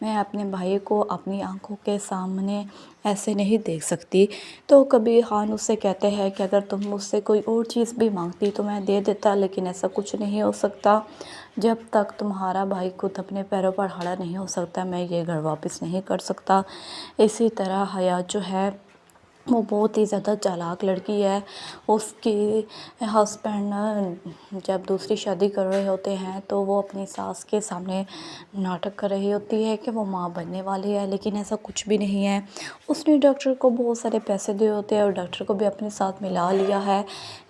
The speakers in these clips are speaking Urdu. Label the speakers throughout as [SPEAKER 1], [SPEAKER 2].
[SPEAKER 1] میں اپنے بھائی کو اپنی آنکھوں کے سامنے ایسے نہیں دیکھ سکتی۔ تو کبیر خان اس سے کہتے ہیں کہ اگر تم مجھ سے کوئی اور چیز بھی مانگتی تو میں دے دیتا، لیکن ایسا کچھ نہیں ہو سکتا۔ جب تک تمہارا بھائی خود اپنے پیروں پر کھڑا نہیں ہو سکتا میں یہ گھر واپس نہیں کر سکتا۔ اسی طرح حیات جو ہے وہ بہت ہی زیادہ چالاک لڑکی ہے۔ اس کی ہسبینڈ جب دوسری شادی کر رہے ہوتے ہیں تو وہ اپنی ساس کے سامنے ناٹک کر رہی ہوتی ہے کہ وہ ماں بننے والی ہے، لیکن ایسا کچھ بھی نہیں ہے۔ اس نے ڈاکٹر کو بہت سارے پیسے دیے ہوتے ہیں اور ڈاکٹر کو بھی اپنے ساتھ ملا لیا ہے،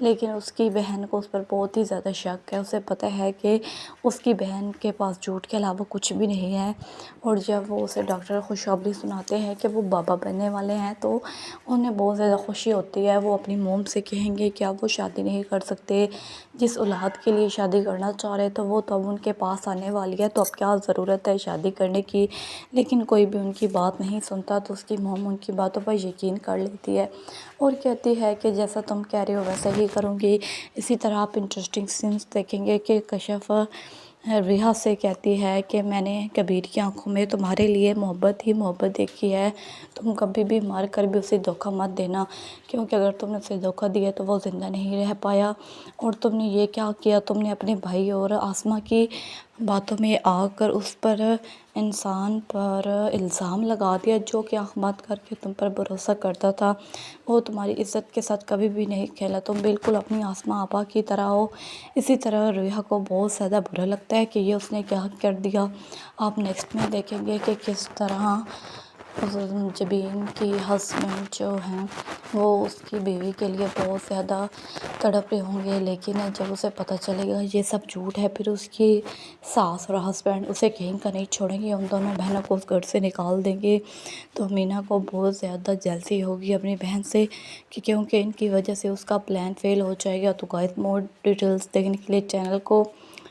[SPEAKER 1] لیکن اس کی بہن کو اس پر بہت ہی زیادہ شک ہے۔ اسے پتہ ہے کہ اس کی بہن کے پاس جھوٹ کے علاوہ کچھ بھی نہیں ہے، اور جب وہ اسے ڈاکٹر خوشخبری سناتے ہیں کہ وہ بابا بننے والے ہیں تو انہیں بہت زیادہ خوشی ہوتی ہے۔ وہ اپنی موم سے کہیں گے کہ اب وہ شادی نہیں کر سکتے، جس اولاد کے لیے شادی کرنا چاہ رہے تو وہ تو اب ان کے پاس آنے والی ہے، تو اب کیا ضرورت ہے شادی کرنے کی۔ لیکن کوئی بھی ان کی بات نہیں سنتا تو اس کی موم ان کی باتوں پر یقین کر لیتی ہے اور کہتی ہے کہ جیسا تم کہہ رہے ہو ویسا ہی کروں گی۔ اسی طرح آپ انٹرسٹنگ سینس دیکھیں گے کہ کشف ریحا سے کہتی ہے کہ میں نے کبیر کی آنکھوں میں تمہارے لیے محبت ہی محبت دیکھی ہے، تم کبھی بھی مار کر بھی اسے دھوکہ مت دینا، کیونکہ اگر تم نے اسے دھوکہ دیا تو وہ زندہ نہیں رہ پایا۔ اور تم نے یہ کیا کیا، تم نے اپنے بھائی اور آسمہ کی باتوں میں آ کر اس پر انسان پر الزام لگا دیا جو کہ آنکھ بند کر کے تم پر بھروسہ کرتا تھا۔ وہ تمہاری عزت کے ساتھ کبھی بھی نہیں کھیلا، تم بالکل اپنی آسمہ آپا کی طرح ہو۔ اسی طرح ریحا کو بہت زیادہ برا لگتا ہے کہ یہ اس نے کیا کر دیا۔ آپ نیکسٹ میں دیکھیں گے کہ کس طرح جبین کی ہسبینڈ جو ہیں وہ اس کی بیوی کے لیے بہت زیادہ تڑپ رہے ہوں گے، لیکن جب اسے پتہ چلے گا یہ سب جھوٹ ہے پھر اس کی ساس اور ہسبینڈ اسے کہیں کا نہیں چھوڑیں گے، ان دونوں بہنوں کو اس گھر سے نکال دیں گے۔ تو مینا کو بہت زیادہ جیلسی ہوگی اپنی بہن سے کہ کیونکہ ان کی وجہ سے اس کا پلان فیل ہو جائے گا۔ تو گائز مور ڈیٹیلز دیکھنے کے لیے چینل کو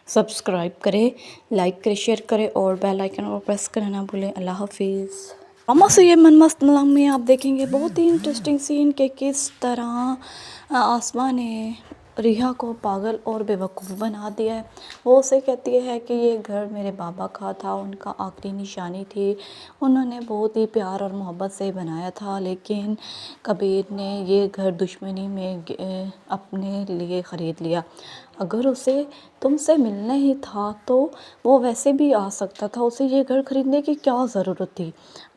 [SPEAKER 1] سبسکرائب کریں، لائک کریں، شیئر کریں اور بیل آئیکن کو پریس کرنا نہ بھولیں۔ اللہ حافظ۔ ڈرامہ سے یہ من مست ملنگ میں آپ دیکھیں گے بہت ہی انٹرسٹنگ سین کہ کس طرح آسمہ نے ریحا کو پاگل اور بیوقوف بنا دیا ہے۔ وہ اسے کہتی ہے کہ یہ گھر میرے بابا کا تھا، ان کا آخری نشانی تھی، انہوں نے بہت ہی پیار اور محبت سے بنایا تھا، لیکن کبیر نے یہ گھر دشمنی میں اپنے لیے خرید لیا۔ اگر اسے تم سے ملنا ہی تھا تو وہ ویسے بھی آ سکتا تھا، اسے یہ گھر خریدنے کی کیا ضرورت تھی۔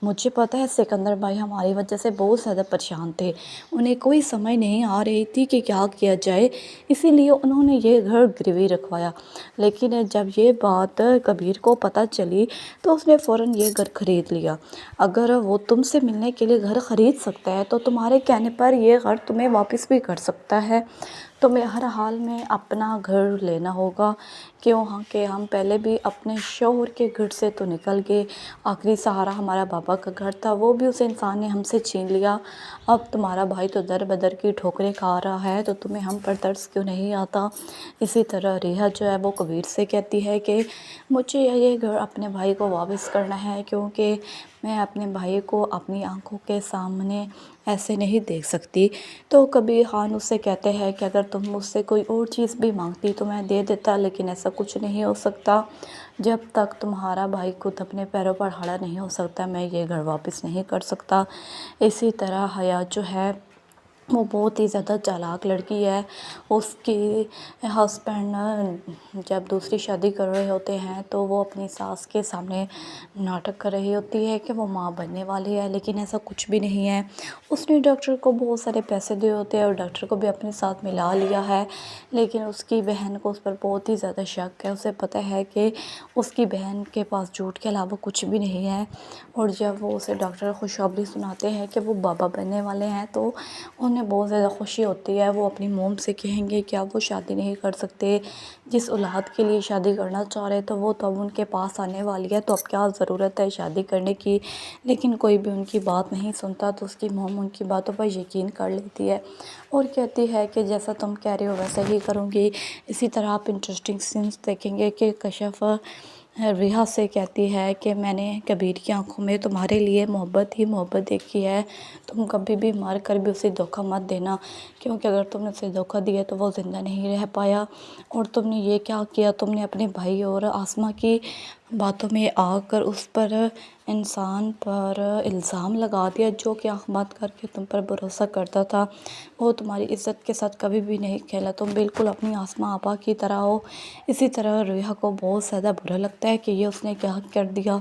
[SPEAKER 1] مجھے پتہ ہے سکندر بھائی ہماری وجہ سے بہت زیادہ پریشان تھے، انہیں کوئی سمجھ نہیں آ رہی تھی کہ کیا کیا جائے، اسی لیے انہوں نے یہ گھر گروی رکھوایا، لیکن جب یہ بات کبیر کو پتہ چلی تو اس نے فوراً یہ گھر خرید لیا۔ اگر وہ تم سے ملنے کے لیے گھر خرید سکتا ہے تو تمہارے کہنے پر یہ گھر تمہیں واپس بھی کر سکتا ہے، تمہیں ہر حال میں اپنا گھر لینا ہوگا، کیوں کہ ہم پہلے بھی اپنے شوہر کے گھر سے تو نکل گئے، آخری سہارا ہمارا بابا کا گھر تھا، وہ بھی اس انسان نے ہم سے چھین لیا، اب تمہارا بھائی تو در بدر کی ٹھوکریں کھا رہا ہے تو تمہیں ہم پر ترس کیوں نہیں آتا۔ اسی طرح ریحا جو ہے وہ کبیر سے کہتی ہے کہ مجھے یہ گھر اپنے بھائی کو واپس کرنا ہے، کیونکہ میں اپنے بھائی کو اپنی آنکھوں کے سامنے ایسے نہیں دیکھ سکتی۔ تو کبیر خان اس سے کہتے ہیں کہ اگر تم مجھ سے کوئی اور چیز بھی مانگتی تو میں دے دیتا، لیکن ایسا کچھ نہیں ہو سکتا۔ جب تک تمہارا بھائی خود اپنے پیروں پر کھڑا نہیں ہو سکتا میں یہ گھر واپس نہیں کر سکتا۔ اسی طرح حیات جو ہے وہ بہت ہی زیادہ چالاک لڑکی ہے۔ اس کی ہسبینڈ جب دوسری شادی کر رہے ہوتے ہیں تو وہ اپنی ساس کے سامنے ناٹک کر رہی ہوتی ہے کہ وہ ماں بننے والی ہے، لیکن ایسا کچھ بھی نہیں ہے۔ اس نے ڈاکٹر کو بہت سارے پیسے دیے ہوتے ہیں اور ڈاکٹر کو بھی اپنے ساتھ ملا لیا ہے، لیکن اس کی بہن کو اس پر بہت ہی زیادہ شک ہے۔ اسے پتہ ہے کہ اس کی بہن کے پاس جھوٹ کے علاوہ کچھ بھی نہیں ہے، اور جب وہ اسے ڈاکٹر خوشخبری سناتے ہیں کہ وہ بابا بننے والے ہیں تو انہیں بہت زیادہ خوشی ہوتی ہے۔ وہ اپنی موم سے کہیں گے کہ اب وہ شادی نہیں کر سکتے، جس اولاد کے لیے شادی کرنا چاہ رہے تو وہ تو اب ان کے پاس آنے والی ہے، تو اب کیا ضرورت ہے شادی کرنے کی۔ لیکن کوئی بھی ان کی بات نہیں سنتا تو اس کی موم ان کی باتوں پر یقین کر لیتی ہے اور کہتی ہے کہ جیسا تم کہہ رہے ہو ویسا ہی کروں گی۔ اسی طرح آپ انٹرسٹنگ سینس دیکھیں گے کہ کشف ریحا سے کہتی ہے کہ میں نے کبیر کی آنکھوں میں تمہارے لیے محبت ہی محبت دیکھی ہے، تم کبھی بھی مار کر بھی اسے دھوکہ مت دینا، کیونکہ اگر تم نے اسے دھوکہ دیا تو وہ زندہ نہیں رہ پایا۔ اور تم نے یہ کیا کیا، تم نے اپنے بھائی اور آسمہ کی باتوں میں آ کر اس پر انسان پر الزام لگا دیا جو کہ آنکھ بند کر کے تم پر بھروسہ کرتا تھا، وہ تمہاری عزت کے ساتھ کبھی بھی نہیں کھیلا، تم بالکل اپنی آسماں آپا کی طرح ہو۔ اسی طرح ریحا کو بہت زیادہ برا لگتا ہے کہ یہ اس نے کیا کر دیا۔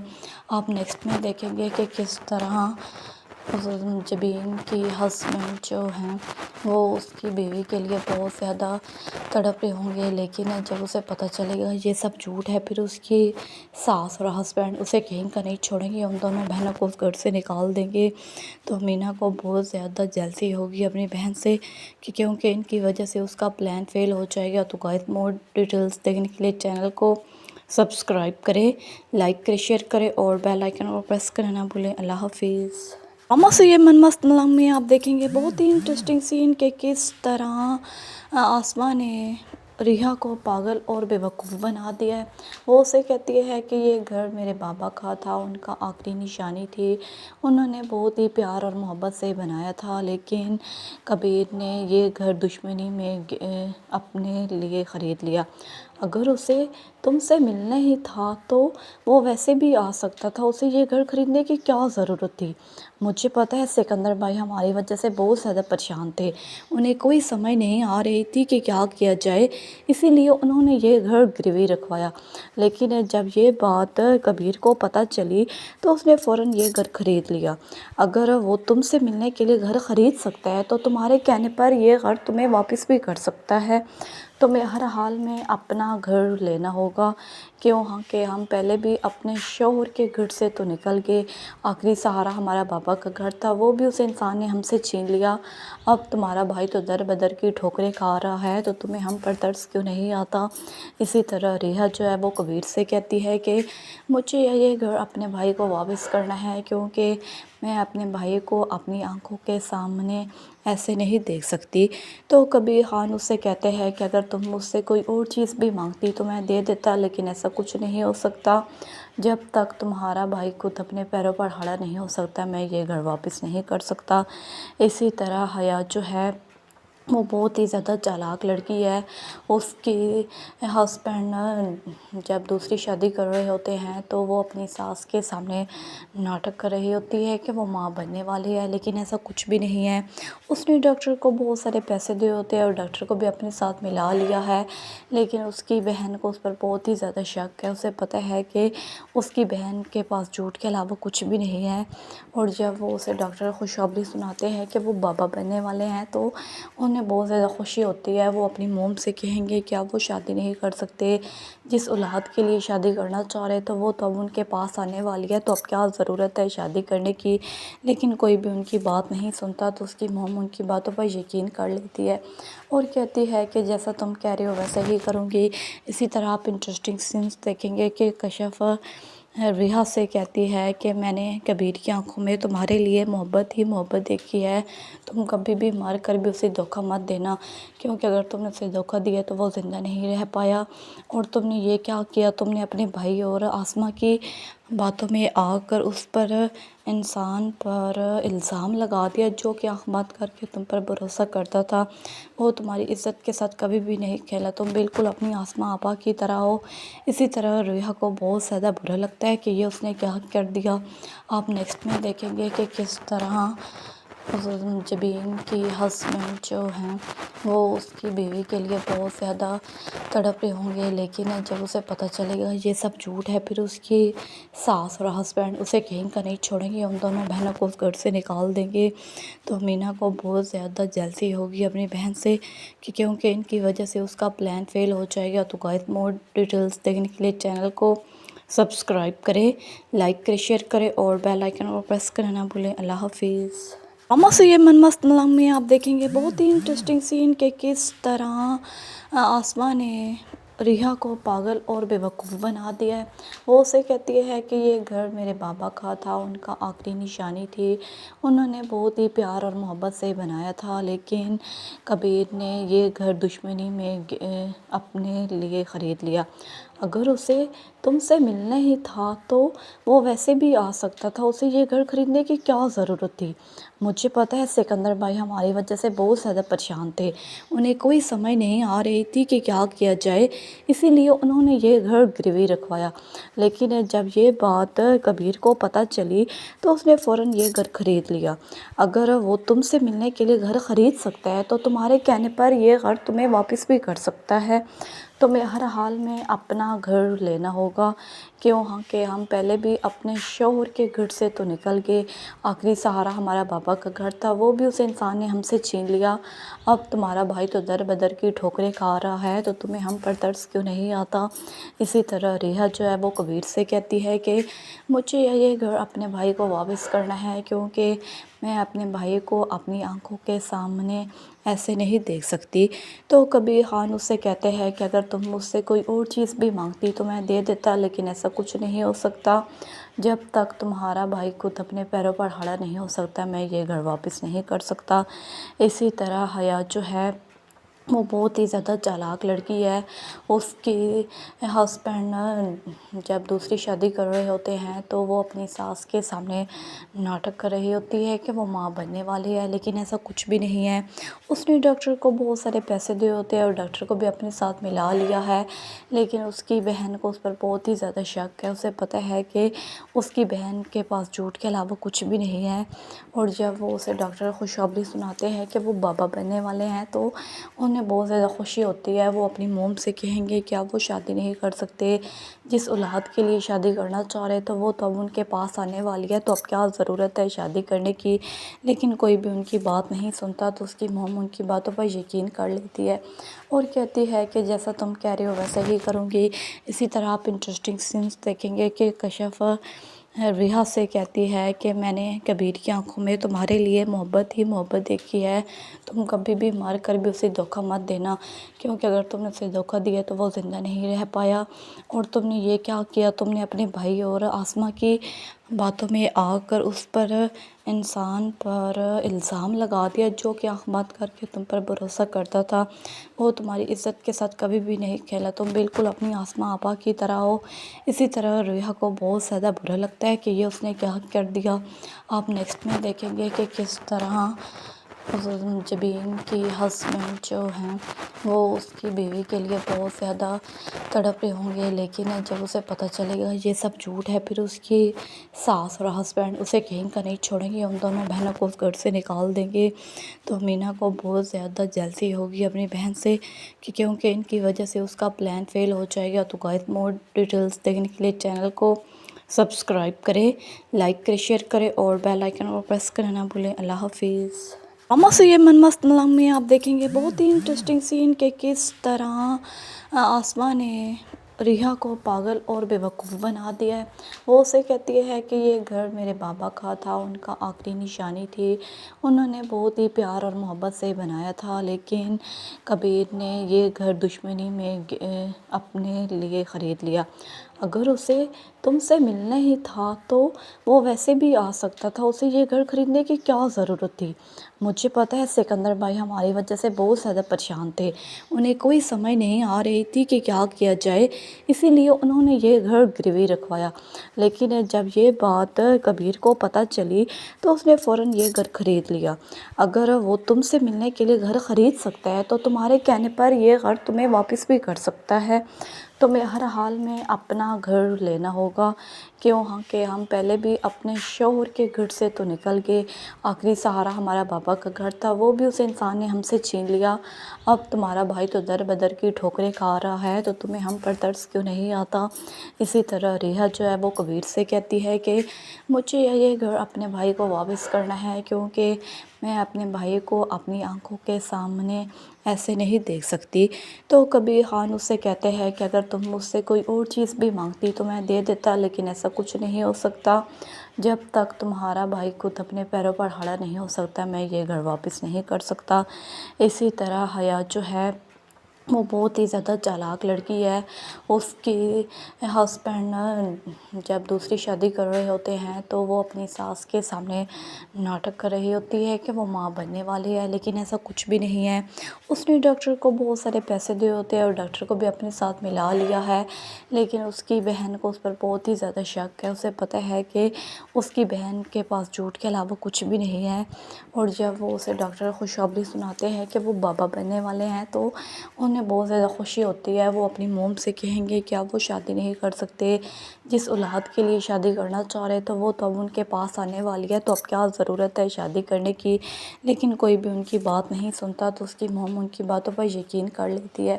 [SPEAKER 1] آپ نیکسٹ میں دیکھیں گے کہ کس طرح جبین کی ہسبینڈ جو ہیں وہ اس کی بیوی کے لیے بہت زیادہ تڑپ رہے ہوں گے، لیکن جب اسے پتہ چلے گا یہ سب جھوٹ ہے، پھر اس کی ساس اور ہسبینڈ اسے کہیں کا نہیں چھوڑیں گے، ان دونوں بہنوں کو اس گھر سے نکال دیں گے۔ تو مینا کو بہت زیادہ جیلسی ہوگی اپنی بہن سے کہ کیونکہ ان کی وجہ سے اس کا پلان فیل ہو جائے گا۔ تو گائز مور ڈیٹیلز دیکھنے کے لیے چینل کو سبسکرائب کریں، لائک کریں، شیئر کریں اور بیل آئیکن اور پریس کرنا نہ بھولیں۔ اللہ حافظ۔ ڈرامہ سے یہ من مست ملنگ میں آپ دیکھیں گے بہت ہی انٹرسٹنگ سین کہ کس طرح آسماں نے ریحا کو پاگل اور بیوقوف بنا دیا ہے۔ وہ اسے کہتی ہے کہ یہ گھر میرے بابا کا تھا، ان کا آخری نشانی تھی، انہوں نے بہت ہی پیار اور محبت سے بنایا تھا، لیکن کبیر نے یہ گھر دشمنی میں اپنے لیے خرید لیا۔ اگر اسے تم سے ملنا ہی تھا تو وہ ویسے بھی آ سکتا تھا، اسے یہ گھر خریدنے کی کیا ضرورت تھی؟ مجھے پتہ ہے سکندر بھائی ہماری وجہ سے بہت زیادہ پریشان تھے، انہیں کوئی سمجھ نہیں آ رہی تھی کہ کیا کیا جائے، اسی لیے انہوں نے یہ گھر گروی رکھوایا، لیکن جب یہ بات کبیر کو پتہ چلی تو اس نے فوراً یہ گھر خرید لیا۔ اگر وہ تم سے ملنے کے لیے گھر خرید سکتا ہے تو تمہارے کہنے پر یہ گھر تمہیں واپس بھی کر سکتا ہے، تمہیں ہر حال میں اپنا گھر لینا ہوگا، کیوں کہ ہم پہلے بھی اپنے شوہر کے گھر سے تو نکل گئے، آخری سہارا ہمارا بابا کا گھر تھا، وہ بھی اس انسان نے ہم سے چھین لیا، اب تمہارا بھائی تو در بدر کی ٹھوکریں کھا رہا ہے تو تمہیں ہم پر ترس کیوں نہیں آتا؟ اسی طرح ریحا جو ہے وہ کبیر سے کہتی ہے کہ مجھے یہ گھر اپنے بھائی کو واپس کرنا ہے، کیونکہ میں اپنے بھائی کو اپنی آنکھوں کے سامنے ایسے نہیں دیکھ سکتی۔ تو کبیر خان اس سے کہتے ہیں کہ اگر تم مجھ سے کوئی اور چیز بھی مانگتی تو میں دے دیتا، لیکن ایسا کچھ نہیں ہو سکتا، جب تک تمہارا بھائی خود اپنے پیروں پر کھڑا نہیں ہو سکتا میں یہ گھر واپس نہیں کر سکتا۔ اسی طرح حیات جو ہے وہ بہت ہی زیادہ چالاک لڑکی ہے، اس کی ہسبینڈ جب دوسری شادی کر رہے ہوتے ہیں تو وہ اپنی ساس کے سامنے ناٹک کر رہی ہوتی ہے کہ وہ ماں بننے والی ہے، لیکن ایسا کچھ بھی نہیں ہے۔ اس نے ڈاکٹر کو بہت سارے پیسے دیے ہوتے ہیں اور ڈاکٹر کو بھی اپنے ساتھ ملا لیا ہے، لیکن اس کی بہن کو اس پر بہت ہی زیادہ شک ہے، اسے پتہ ہے کہ اس کی بہن کے پاس جھوٹ کے علاوہ کچھ بھی نہیں ہے، اور جب وہ اسے ڈاکٹر خوشخبری سناتے ہیں کہ وہ بابا بننے والے ہیں تو انہیں بہت زیادہ خوشی ہوتی ہے۔ وہ اپنی موم سے کہیں گے کہ اب وہ شادی نہیں کر سکتے، جس اولاد کے لیے شادی کرنا چاہ رہے تو وہ تو اب ان کے پاس آنے والی ہے، تو اب کیا ضرورت ہے شادی کرنے کی، لیکن کوئی بھی ان کی بات نہیں سنتا، تو اس کی موم ان کی باتوں پر یقین کر لیتی ہے اور کہتی ہے کہ جیسا تم کہہ رہے ہو ویسا ہی کروں گی۔ اسی طرح آپ انٹرسٹنگ سینس دیکھیں گے کہ کشف ریحا سے کہتی ہے کہ میں نے کبیر کی آنکھوں میں تمہارے لیے محبت ہی محبت دیکھی ہے، تم کبھی بھی مار کر بھی اسے دھوکہ مت دینا، کیونکہ اگر تم نے اسے دھوکہ دیا تو وہ زندہ نہیں رہ پایا، اور تم نے یہ کیا کیا، تم نے اپنے بھائی اور آسماں کی باتوں میں آ کر اس پر انسان پر الزام لگا دیا جو کہ آنکھ بند کر کے تم پر بھروسہ کرتا تھا، وہ تمہاری عزت کے ساتھ کبھی بھی نہیں کھیلا، تم بالکل اپنی آسماں آپا کی طرح ہو۔ اسی طرح ریحا کو بہت زیادہ برا لگتا ہے کہ یہ اس نے کیا کر دیا۔ آپ نیکسٹ میں دیکھیں گے کہ کس طرح جبین کی ہسبینڈ جو ہیں وہ اس کی بیوی کے لیے بہت زیادہ تڑپ رہے ہوں گے، لیکن جب اسے پتہ چلے گا یہ سب جھوٹ ہے، پھر اس کی ساس اور ہسبینڈ اسے کہیں کا نہیں چھوڑیں گے، ان دونوں بہنوں کو اس گھر سے نکال دیں گے۔ تو مینا کو بہت زیادہ جیلسی ہوگی اپنی بہن سے کہ کیونکہ ان کی وجہ سے اس کا پلان فیل ہو جائے گا۔ تو گائز مور ڈیٹیلز دیکھنے کے لیے چینل کو سبسکرائب کریں، لائک کریں، شیئر کریں اور بیل آئیکن اور پریس کرنا نہ بھولیں۔ اللہ حافظ۔ ڈرامہ سے یہ من مست ملنگ میں آپ دیکھیں گے بہت ہی انٹرسٹنگ سین کہ کس طرح آسماں نے ریحا کو پاگل اور بیوقوف بنا دیا ہے۔ وہ اسے کہتی ہے کہ یہ گھر میرے بابا کا تھا، ان کا آخری نشانی تھی، انہوں نے بہت ہی پیار اور محبت سے بنایا تھا، لیکن کبیر نے یہ گھر دشمنی میں اپنے لیے خرید لیا۔ اگر اسے تم سے ملنا ہی تھا تو وہ ویسے بھی آ سکتا تھا، اسے یہ گھر خریدنے کی کیا ضرورت تھی؟ مجھے پتہ ہے سکندر بھائی ہماری وجہ سے بہت زیادہ پریشان تھے، انہیں کوئی سمجھ نہیں آ رہی تھی کہ کیا کیا جائے، اسی لیے انہوں نے یہ گھر گروی رکھوایا، لیکن جب یہ بات کبیر کو پتہ چلی تو اس نے فوراً یہ گھر خرید لیا۔ اگر وہ تم سے ملنے کے لیے گھر خرید سکتا ہے تو تمہارے کہنے پر یہ گھر تمہیں واپس بھی کر سکتا ہے۔ تمہیں ہر حال میں اپنا گھر لینا ہوگا، کیوں کہ ہم پہلے بھی اپنے شوہر کے گھر سے تو نکل گئے، آخری سہارا ہمارا بابا کا گھر تھا، وہ بھی اس انسان نے ہم سے چھین لیا۔ اب تمہارا بھائی تو در بدر کی ٹھوکریں کھا رہا ہے تو تمہیں ہم پر ترس کیوں نہیں آتا؟ اسی طرح ریحا جو ہے وہ کبیر سے کہتی ہے کہ مجھے یہ گھر اپنے بھائی کو واپس کرنا ہے، کیونکہ میں اپنے بھائی کو اپنی آنکھوں کے سامنے ایسے نہیں دیکھ سکتی۔ تو کبیر خان اس سے کہتے ہیں کہ اگر تم مجھ سے کوئی اور چیز بھی مانگتی تو میں دے دیتا، لیکن ایسا کچھ نہیں ہو سکتا۔ جب تک تمہارا بھائی خود اپنے پیروں پر کھڑا نہیں ہو سکتا میں یہ گھر واپس نہیں کر سکتا۔ اسی طرح حیات جو ہے وہ بہت ہی زیادہ چالاک لڑکی ہے۔ اس کی ہسبینڈ جب دوسری شادی کر رہے ہوتے ہیں تو وہ اپنی ساس کے سامنے ناٹک کر رہی ہوتی ہے کہ وہ ماں بننے والی ہے، لیکن ایسا کچھ بھی نہیں ہے۔ اس نے ڈاکٹر کو بہت سارے پیسے دیے ہوتے ہیں اور ڈاکٹر کو بھی اپنے ساتھ ملا لیا ہے، لیکن اس کی بہن کو اس پر بہت ہی زیادہ شک ہے۔ اسے پتہ ہے کہ اس کی بہن کے پاس جھوٹ کے علاوہ کچھ بھی نہیں ہے، اور جب وہ اسے ڈاکٹر خوشخبری سناتے ہیں کہ وہ بابا بننے والے ہیں تو انہیں بہت زیادہ خوشی ہوتی ہے۔ وہ اپنی موم سے کہیں گے کہ اب وہ شادی نہیں کر سکتے، جس اولاد کے لیے شادی کرنا چاہ رہے تو وہ تو اب ان کے پاس آنے والی ہے، تو اب کیا ضرورت ہے شادی کرنے کی؟ لیکن کوئی بھی ان کی بات نہیں سنتا، تو اس کی موم ان کی باتوں پر یقین کر لیتی ہے اور کہتی ہے کہ جیسا تم کہہ رہے ہو ویسا ہی کروں گی۔ اسی طرح آپ انٹرسٹنگ سینس دیکھیں گے کہ کشف ریحا سے کہتی ہے کہ میں نے کبیر کی آنکھوں میں تمہارے لیے محبت ہی محبت دیکھی ہے، تم کبھی بھی مار کر بھی اسے دھوکہ مت دینا، کیونکہ اگر تم نے اسے دھوکہ دیا تو وہ زندہ نہیں رہ پایا۔ اور تم نے یہ کیا کیا؟ تم نے اپنے بھائی اور آسمہ کی باتوں میں آ کر اس پر انسان پر الزام لگا دیا جو کہ آنکھ بند کر کے تم پر بھروسہ کرتا تھا۔ وہ تمہاری عزت کے ساتھ کبھی بھی نہیں کھیلا، تم بالکل اپنی آسمہ آپا کی طرح ہو۔ اسی طرح ریحا کو بہت زیادہ برا لگتا ہے کہ یہ اس نے کیا کر دیا۔ آپ نیکسٹ میں دیکھیں گے کہ کس طرح جبین کی ہسبینڈ جو ہیں وہ اس کی بیوی کے لیے بہت زیادہ تڑپ رہے ہوں گے، لیکن جب اسے پتہ چلے گا یہ سب جھوٹ ہے پھر اس کی ساس اور ہسبینڈ اسے کہیں کا نہیں چھوڑیں گے، ان دونوں بہنوں کو اس گھر سے نکال دیں گے۔ تو مینا کو بہت زیادہ جیلسی ہوگی اپنی بہن سے کہ کیونکہ ان کی وجہ سے اس کا پلان فیل ہو جائے گا۔ تو گائز مور ڈیٹیلز دیکھنے کے لیے چینل کو سبسکرائب کریں، لائک کریں، شیئر کریں اور بیل آئیکن کو پریس کرنا نہ بھولیں۔ اللہ حافظ۔ ڈرامہ سے یہ من مست ملنگ میں آپ دیکھیں گے بہت ہی انٹرسٹنگ سین کہ کس طرح آسمہ نے ریحا کو پاگل اور بیوقوف بنا دیا ہے۔ وہ اسے کہتی ہے کہ یہ گھر میرے بابا کا تھا، ان کا آخری نشانی تھی، انہوں نے بہت ہی پیار اور محبت سے بنایا تھا، لیکن کبیر نے یہ گھر دشمنی میں اپنے لیے خرید لیا۔ اگر اسے تم سے ملنا ہی تھا تو وہ ویسے بھی آ سکتا تھا، اسے یہ گھر خریدنے کی کیا ضرورت تھی؟ مجھے پتہ ہے سکندر بھائی ہماری وجہ سے بہت زیادہ پریشان تھے، انہیں کوئی سمجھ نہیں آ رہی تھی کہ کیا کیا جائے، اسی لیے انہوں نے یہ گھر گروی رکھوایا، لیکن جب یہ بات کبیر کو پتہ چلی تو اس نے فوراً یہ گھر خرید لیا۔ اگر وہ تم سے ملنے کے لیے گھر خرید سکتا ہے تو تمہارے کہنے پر یہ گھر تمہیں واپس بھی کر سکتا ہے۔ تمہیں ہر حال میں اپنا گھر لینا ہوگا، کیوں کہ ہم پہلے بھی اپنے شوہر کے گھر سے تو نکل گئے، آخری سہارا ہمارا بابا کا گھر تھا، وہ بھی اس انسان نے ہم سے چھین لیا۔ اب تمہارا بھائی تو در بدر کی ٹھوکریں کھا رہا ہے تو تمہیں ہم پر ترس کیوں نہیں آتا؟ اسی طرح ریحا جو ہے وہ کبیر سے کہتی ہے کہ مجھے یہ گھر اپنے بھائی کو واپس کرنا ہے، کیونکہ میں اپنے بھائی کو اپنی آنکھوں کے سامنے ایسے نہیں دیکھ سکتی۔ تو کبیر خان اس سے کہتے ہیں کہ اگر تم مجھ سے کوئی اور چیز بھی مانگتی تو میں دے دیتا، لیکن ایسا کچھ نہیں ہو سکتا۔ جب تک تمہارا بھائی خود اپنے پیروں پر کھڑا نہیں ہو سکتا میں یہ گھر واپس نہیں کر سکتا۔ اسی طرح حیات جو ہے وہ بہت ہی زیادہ چالاک لڑکی ہے۔ اس کی ہسبینڈ جب دوسری شادی کر رہے ہوتے ہیں تو وہ اپنی ساس کے سامنے ناٹک کر رہی ہوتی ہے کہ وہ ماں بننے والی ہے، لیکن ایسا کچھ بھی نہیں ہے۔ اس نے ڈاکٹر کو بہت سارے پیسے دیے ہوتے ہیں اور ڈاکٹر کو بھی اپنے ساتھ ملا لیا ہے، لیکن اس کی بہن کو اس پر بہت ہی زیادہ شک ہے۔ اسے پتہ ہے کہ اس کی بہن کے پاس جھوٹ کے علاوہ کچھ بھی نہیں ہے، اور جب وہ اسے ڈاکٹر خوشخبری سناتے ہیں کہ وہ بابا بننے والے ہیں تو انہیں انہیں بہت زیادہ خوشی ہوتی ہے، وہ اپنی موم سے کہیں گے کہ اب وہ شادی نہیں کر سکتے، جس اولاد کے لیے شادی کرنا چاہ رہے تو وہ تو اب ان کے پاس آنے والی ہے، تو اب کیا ضرورت ہے شادی کرنے کی۔ لیکن کوئی بھی ان کی بات نہیں سنتا، تو اس کی موم ان کی باتوں پر یقین کر لیتی ہے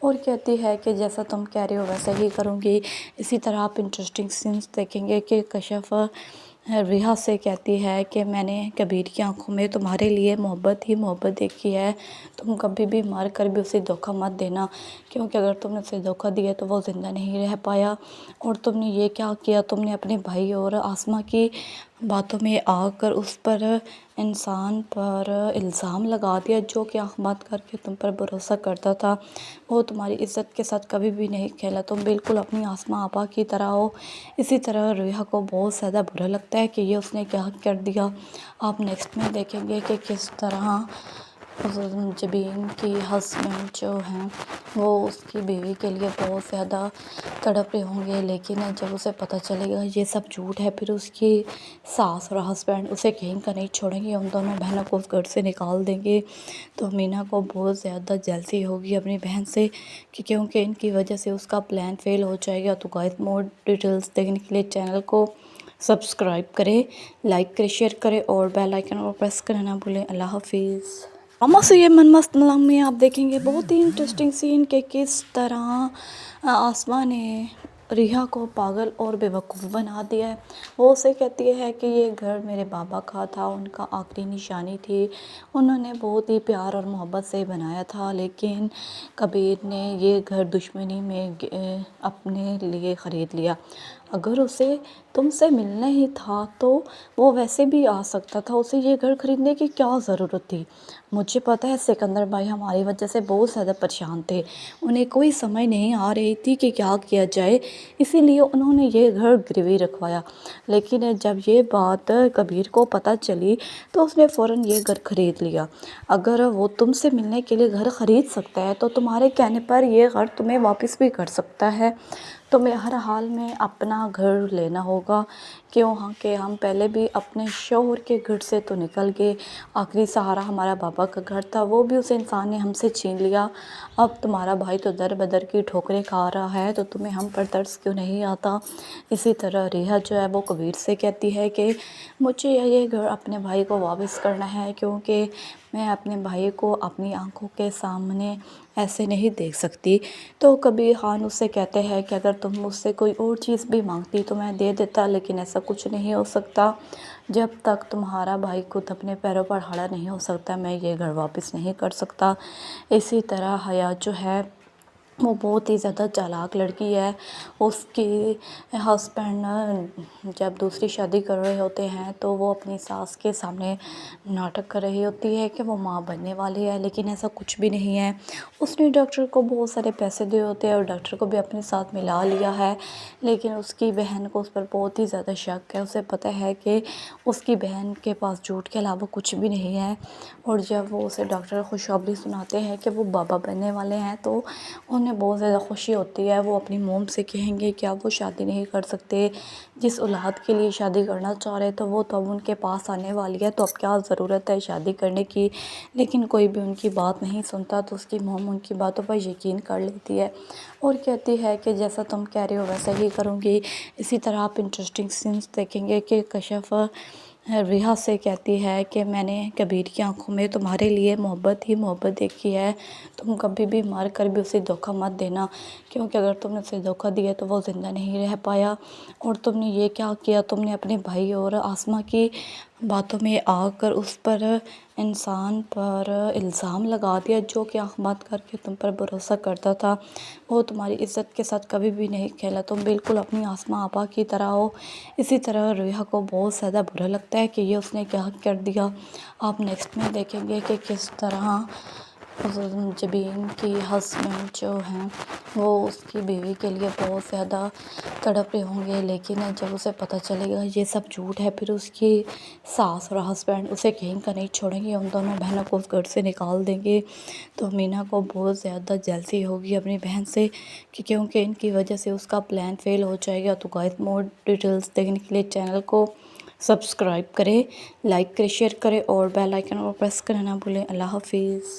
[SPEAKER 1] اور کہتی ہے کہ جیسا تم کہہ رہے ہو ویسا ہی کروں گی۔ اسی طرح آپ انٹرسٹنگ سینس دیکھیں گے کہ کشف ریحا سے کہتی ہے کہ میں نے کبیر کی آنکھوں میں تمہارے لیے محبت ہی محبت دیکھی ہے، تم کبھی بھی مار کر بھی اسے دھوکہ مت دینا، کیونکہ اگر تم نے اسے دھوکہ دیا تو وہ زندہ نہیں رہ پایا۔ اور تم نے یہ کیا کیا، تم نے اپنے بھائی اور آسمہ کی باتوں میں آ کر اس پر انسان پر الزام لگا دیا جو کہ آنکھ بند کر کے تم پر بھروسہ کرتا تھا، وہ تمہاری عزت کے ساتھ کبھی بھی نہیں کھیلا، تم بالکل اپنی آسمہ آپا کی طرح ہو۔ اسی طرح ریحا کو بہت زیادہ برا لگتا ہے کہ یہ اس نے کیا کر دیا۔ آپ نیکسٹ میں دیکھیں گے کہ کس طرح جبین کی ہسبینڈ جو ہیں وہ اس کی بیوی کے لیے بہت زیادہ تڑپ رہے ہوں گے، لیکن جب اسے پتہ چلے گا یہ سب جھوٹ ہے، پھر اس کی ساس اور ہسبینڈ اسے کہیں کا نہیں چھوڑیں گے، ان دونوں بہنوں کو اس گھر سے نکال دیں گے۔ تو مینا کو بہت زیادہ جیلسی ہوگی اپنی بہن سے کہ کیونکہ ان کی وجہ سے اس کا پلان فیل ہو جائے گا۔ تو گائز مور ڈیٹیلز دیکھنے کے لیے چینل کو سبسکرائب کریں، لائک کریں، شیئر کریں اور بیل آئیکن اور پریس کرنا نہ بھولیں۔ اللہ حافظ۔ ڈرامہ سے یہ من مست ملنگ میں آپ دیکھیں گے بہت ہی انٹرسٹنگ سین کہ کس طرح آسمہ نے ریحا کو پاگل اور بیوقوف بنا دیا ہے۔ وہ اسے کہتی ہے کہ یہ گھر میرے بابا کا تھا، ان کا آخری نشانی تھی، انہوں نے بہت ہی پیار اور محبت سے بنایا تھا، لیکن کبیر نے یہ گھر دشمنی میں اپنے لیے خرید لیا۔ اگر اسے تم سے ملنا ہی تھا تو وہ ویسے بھی آ سکتا تھا، اسے یہ گھر خریدنے کی کیا ضرورت تھی؟ مجھے پتہ ہے سکندر بھائی ہماری وجہ سے بہت زیادہ پریشان تھے، انہیں کوئی سمجھ نہیں آ رہی تھی کہ کیا کیا جائے، اسی لیے انہوں نے یہ گھر گروی رکھوایا، لیکن جب یہ بات کبیر کو پتہ چلی تو اس نے فوراً یہ گھر خرید لیا۔ اگر وہ تم سے ملنے کے لیے گھر خرید سکتا ہے تو تمہارے کہنے پر یہ گھر تمہیں واپس بھی کر سکتا ہے، تمہیں ہر حال میں اپنا گھر لینا ہوگا، کیوں کہ ہم پہلے بھی اپنے شوہر کے گھر سے تو نکل گئے، آخری سہارا ہمارا بابا کا گھر تھا، وہ بھی اس انسان نے ہم سے چھین لیا، اب تمہارا بھائی تو در بدر کی ٹھوکریں کھا رہا ہے تو تمہیں ہم پر ترس کیوں نہیں آتا۔ اسی طرح ریحا جو ہے وہ کبیر سے کہتی ہے کہ مجھے یہ گھر اپنے بھائی کو واپس کرنا ہے، کیونکہ میں اپنے بھائی کو اپنی آنکھوں کے سامنے ایسے نہیں دیکھ سکتی۔ تو کبیر خان اس سے کہتے ہیں کہ اگر تم مجھ سے کوئی اور چیز بھی مانگتی تو میں دے دیتا، لیکن ایسا کچھ نہیں ہو سکتا، جب تک تمہارا بھائی خود اپنے پیروں پر کھڑا نہیں ہو سکتا میں یہ گھر واپس نہیں کر سکتا۔ اسی طرح حیات جو ہے وہ بہت ہی زیادہ چالاک لڑکی ہے، اس کی ہسبینڈ جب دوسری شادی کر رہے ہوتے ہیں تو وہ اپنی ساس کے سامنے ناٹک کر رہی ہوتی ہے کہ وہ ماں بننے والی ہے، لیکن ایسا کچھ بھی نہیں ہے۔ اس نے ڈاکٹر کو بہت سارے پیسے دیے ہوتے ہیں اور ڈاکٹر کو بھی اپنے ساتھ ملا لیا ہے، لیکن اس کی بہن کو اس پر بہت ہی زیادہ شک ہے، اسے پتہ ہے کہ اس کی بہن کے پاس جھوٹ کے علاوہ کچھ بھی نہیں ہے، اور جب وہ اسے ڈاکٹر خوشخبری سناتے ہیں کہ وہ بابا بننے والے ہیں تو انہیں بہت زیادہ خوشی ہوتی ہے، وہ اپنی موم سے کہیں گے کہ اب وہ شادی نہیں کر سکتے، جس اولاد کے لیے شادی کرنا چاہ رہے تو وہ تو اب ان کے پاس آنے والی ہے، تو اب کیا ضرورت ہے شادی کرنے کی۔ لیکن کوئی بھی ان کی بات نہیں سنتا، تو اس کی موم ان کی باتوں پر یقین کر لیتی ہے اور کہتی ہے کہ جیسا تم کہہ رہے ہو ویسا ہی کروں گی۔ اسی طرح آپ انٹرسٹنگ سینس دیکھیں گے کہ کشف ریحا سے کہتی ہے کہ میں نے کبیر کی آنکھوں میں تمہارے لیے محبت ہی محبت دیکھی ہے، تم کبھی بھی مار کر بھی اسے دھوکہ مت دینا، کیونکہ اگر تم نے اسے دھوکہ دیا تو وہ زندہ نہیں رہ پایا۔ اور تم نے یہ کیا کیا، تم نے اپنے بھائی اور آسمہ کی باتوں میں آ کر اس پر انسان پر الزام لگا دیا جو کہ آنکھ بند کر کے تم پر بھروسہ کرتا تھا، وہ تمہاری عزت کے ساتھ کبھی بھی نہیں کھیلا، تم بالکل اپنی آسمہ آپا کی طرح ہو۔ اسی طرح ریحا کو بہت زیادہ برا لگتا ہے کہ یہ اس نے کیا کر دیا۔ آپ نیکسٹ میں دیکھیں گے کہ کس طرح جبین کی ہسبینڈ جو ہیں وہ اس کی بیوی کے لیے بہت زیادہ تڑپ رہے ہوں گے، لیکن جب اسے پتہ چلے گا یہ سب جھوٹ ہے، پھر اس کی ساس اور ہسبینڈ اسے کہیں کا نہیں چھوڑیں گے، ان دونوں بہنوں کو اس گھر سے نکال دیں گے۔ تو مینا کو بہت زیادہ جیلسی ہوگی اپنی بہن سے کہ کیونکہ ان کی وجہ سے اس کا پلان فیل ہو جائے گا۔ تو گائز مور ڈیٹیلز دیکھنے کے لیے چینل کو سبسکرائب کریں، لائک کریں، شیئر کریں اور بیل آئیکن اور پریس کرنا نہ بھولیں۔ اللہ حافظ۔